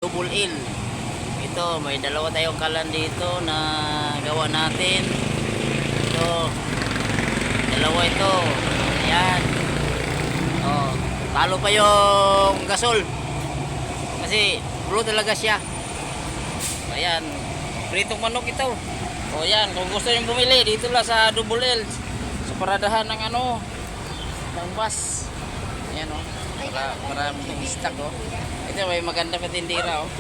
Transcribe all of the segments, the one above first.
Double L. Ito, may dalawa tayong kalan dito na gawa natin. Ito, dalawa ito. Ayan. Oh, talo pa yung gasol. Kasi blue talaga siya. Ayan, pritong manok ito. O yan, kung gusto nyo bumili, dito lang sa Double L. Sa paradahan ng ng bus. Ayan o, maraming stock o. Ito, may maganda patindira o.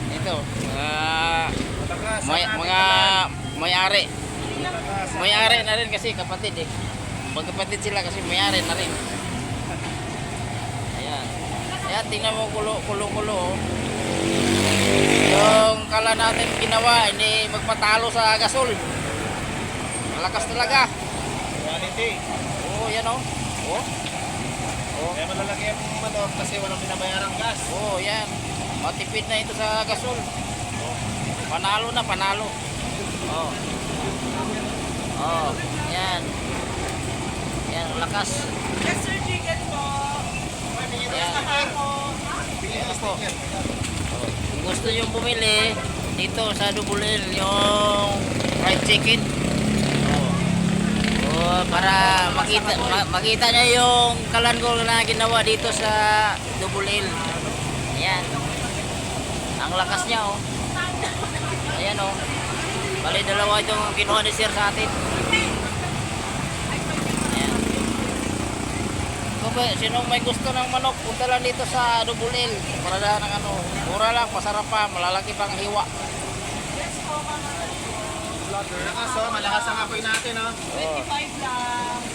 Ito, mga may-ari. May-ari na rin kasi kapatid eh. Magkapatid sila kasi may-ari na rin. Ayan. Ayan, tingnan mo kulo-kulo o. Yung kala natin ginawa, hindi magpatalo sa gasol. Malakas talaga. Quality. Oo, yan o. Oo. Oo. Kaya malalaki ang manok kasi walang binabayarang gas. Oo, yan. Matipid na ito sa gasol. Panalo na, panalo. Oo. Oo, yan. Yan, lakas. Yes, sir, chicken po. Yan. Yan po. Kung gusto nyo bumili dito sa Double L yung fried chicken, para makita nyo yung kalan ko na ginawa dito sa Double L. Ayan, ang lakas niya oh. Ayan oh, bali dalawa itong kinuha ni sir sa atin. Ayan. Kung sinong may gusto ng manok, punta lang dito sa Double L. Para ng mura lang, masarap pa, malalaki pang hiwa. Malakas oh, malakas ang apoy natin oh. 25 lang.